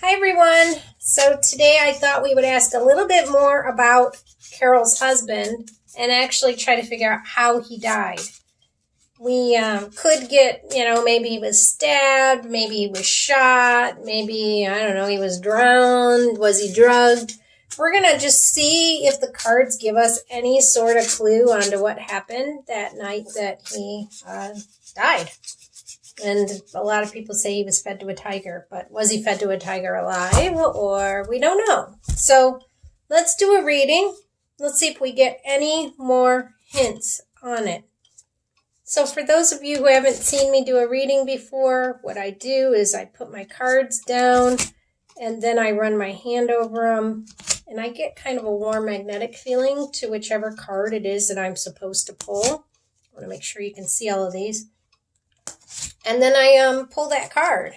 Hi everyone. So today I thought we would ask a little bit more about Carole's husband and actually try to figure out how he died. We could get, maybe he was stabbed, maybe he was shot, maybe, I don't know, he was drowned, was he drugged? We're going to just see if the cards give us any sort of clue onto what happened that night that he died. And a lot of people say he was fed to a tiger, but was he fed to a tiger alive, or we don't know. So let's do a reading. Let's see if we get any more hints on it. So for those of you who haven't seen me do a reading before, what I do is I put my cards down and then I run my hand over them, and I get kind of a warm magnetic feeling to whichever card it is that I'm supposed to pull. I want to make sure you can see all of these. And then I pull that card,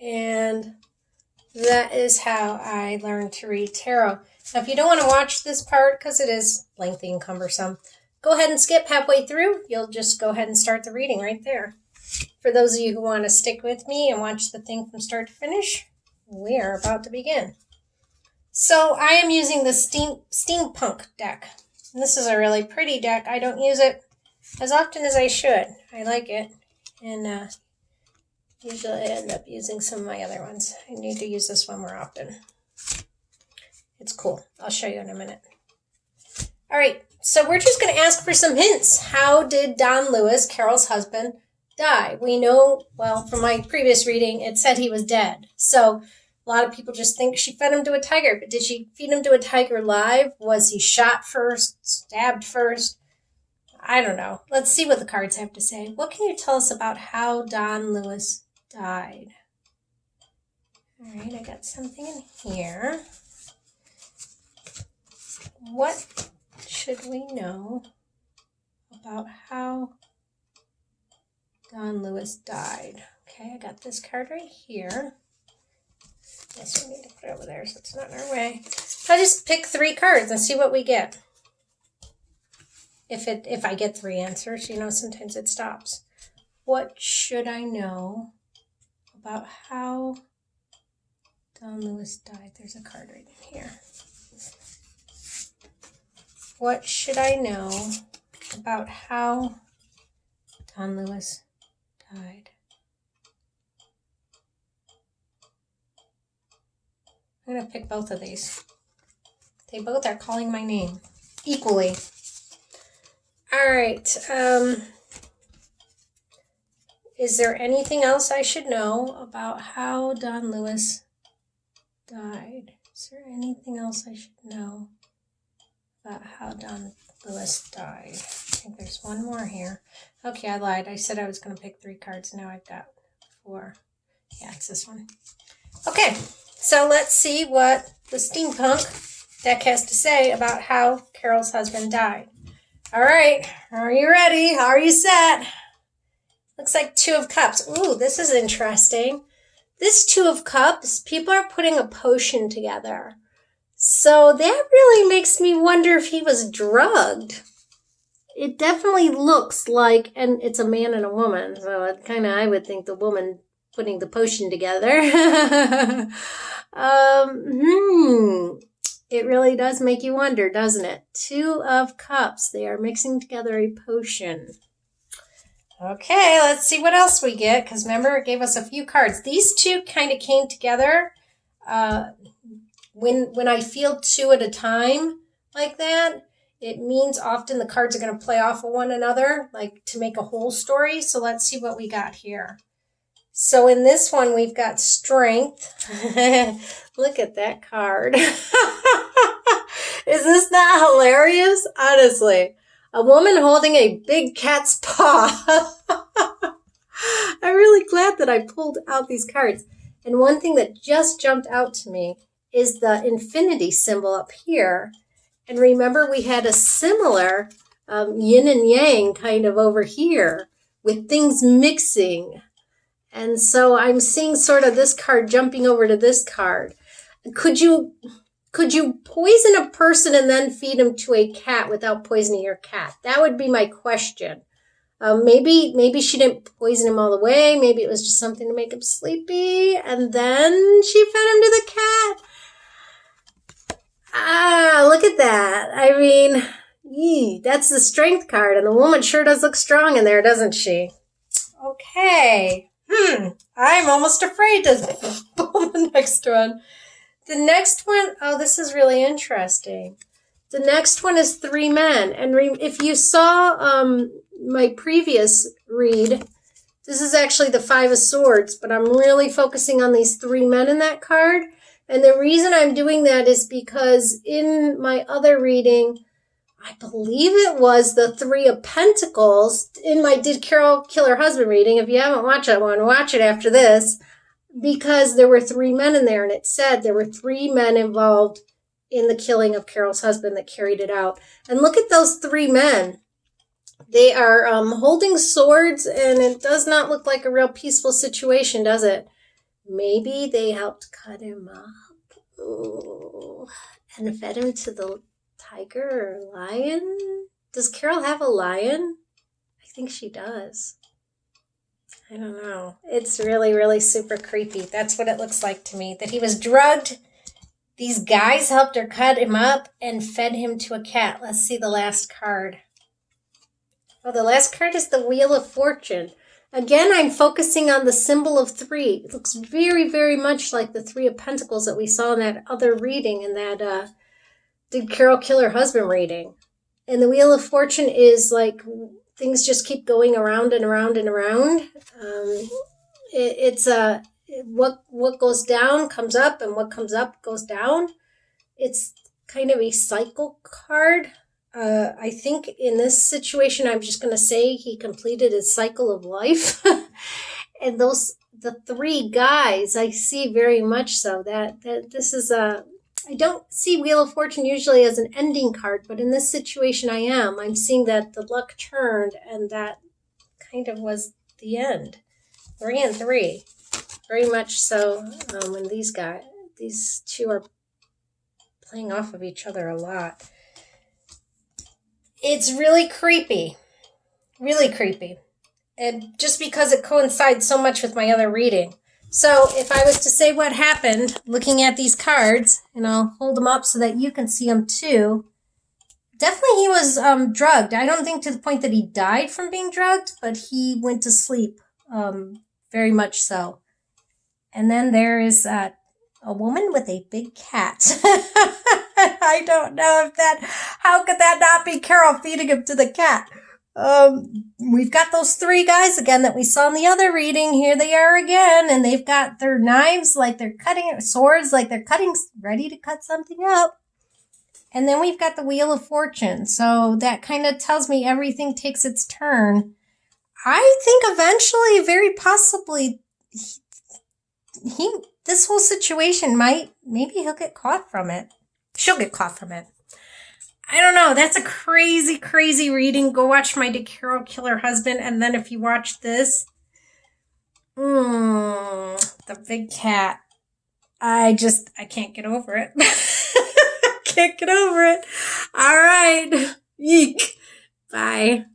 and that is how I learned to read tarot. Now, if you don't want to watch this part because it is lengthy and cumbersome, go ahead and skip halfway through. You'll just go ahead and start the reading right there. For those of you who want to stick with me and watch the thing from start to finish, we are about to begin. So I am using the steampunk deck. And this is a really pretty deck. I don't use it as often as I should. I like it. And usually I end up using some of my other ones. I need to use this one more often. It's cool. I'll show you in a minute. All right, so we're just going to ask for some hints. How did Don Lewis, Carole's husband, die? We know, well, from my previous reading, it said he was dead. So a lot of people just think she fed him to a tiger. But did she feed him to a tiger live? Was he shot first, stabbed first? I don't know. Let's see what the cards have to say. What can you tell us about how Don Lewis died? All right, I got something in here. What should we know about how Don Lewis died? Okay, I got this card right here. Guess we need to put it over there so it's not in our way. So I just pick 3 cards and see what we get. If I get 3 answers, sometimes it stops. What should I know about how Don Lewis died? There's a card right in here. What should I know about how Don Lewis died? I'm going to pick both of these. They both are calling my name equally. All right. Is there anything else I should know about how Don Lewis died? Is there anything else I should know about how Don Lewis died? I think there's one more here. Okay, I lied. I said I was going to pick 3 cards. Now I've got 4. Yeah, it's this one. Okay, so let's see what the steampunk deck has to say about how Carole's husband died. All right, are you ready? Are you set? Looks like 2 of Cups. Ooh, this is interesting. This 2 of Cups, people are putting a potion together. So that really makes me wonder if he was drugged. It definitely looks like, and it's a man and a woman, so it I would think the woman putting the potion together. It really does make you wonder, doesn't it? 2 of Cups. They are mixing together a potion. Okay, let's see what else we get, because remember, it gave us a few cards. These 2 kind of came together. When I feel 2 at a time like that, it means often the cards are going to play off of one another, like to make a whole story. So let's see what we got here. So in this one, we've got Strength. Look at that card. Is this not hilarious? Honestly, a woman holding a big cat's paw. I'm really glad that I pulled out these cards. And one thing that just jumped out to me is the infinity symbol up here. And remember, we had a similar yin and yang kind of over here with things mixing. And so I'm seeing sort of this card jumping over to this card. Could you poison a person and then feed him to a cat without poisoning your cat? That would be my question. Maybe she didn't poison him all the way. Maybe it was just something to make him sleepy. And then she fed him to the cat. Ah, look at that. I mean, that's the strength card. And the woman sure does look strong in there, doesn't she? Okay. I'm almost afraid to pull the next one. The next one, oh, this is really interesting. The next one is 3 men. And if you saw my previous read, this is actually the 5 of Swords, but I'm really focusing on these 3 men in that card. And the reason I'm doing that is because in my other reading, I believe it was the 3 of Pentacles in my Did Carole Kill Her Husband reading. If you haven't watched that one, watch it after this, because there were 3 men in there, and it said there were 3 men involved in the killing of Carole's husband that carried it out. And look at those 3 men. They are holding swords, and it does not look like a real peaceful situation, does it? Maybe they helped cut him up. Ooh. And fed him to the tiger or lion? Does Carole have a lion? I think she does. I don't know. It's really, really super creepy. That's what it looks like to me. That he was drugged. These guys helped her cut him up and fed him to a cat. Let's see the last card. Oh, the last card is the Wheel of Fortune. Again, I'm focusing on the symbol of 3. It looks very, very much like the 3 of Pentacles that we saw in that other reading, in that Did Carole Kill Her Husband reading. And the Wheel of Fortune is like things just keep going around and around and around. It's what goes down comes up, and what comes up goes down. It's kind of a cycle card. I think in this situation, I'm just going to say he completed his cycle of life. And the 3 guys, I see very much so that this is I don't see Wheel of Fortune usually as an ending card, but in this situation I am. I'm seeing that the luck turned, and that kind of was the end. 3 and 3. Very much so when these 2 are playing off of each other a lot. It's really creepy. Really creepy. And just because it coincides so much with my other reading. So if I was to say what happened looking at these cards, and I'll hold them up so that you can see them too. Definitely he was drugged. I don't think to the point that he died from being drugged, but he went to sleep. Very much so. And then there is a woman with a big cat. I don't know how could that not be Carole feeding him to the cat? We've got those 3 guys again that we saw in the other reading. Here they are again, and they've got their knives like they're cutting, swords like they're cutting, ready to cut something up. And then we've got the Wheel of Fortune. So that kind of tells me everything takes its turn. I think eventually, very possibly, this whole situation maybe he'll get caught from it. She'll get caught from it. I don't know. That's a crazy, crazy reading. Go watch my Did Carole Kill Her Husband. And then if you watch this, the big cat. I can't get over it. Can't get over it. All right. Yeek. Bye.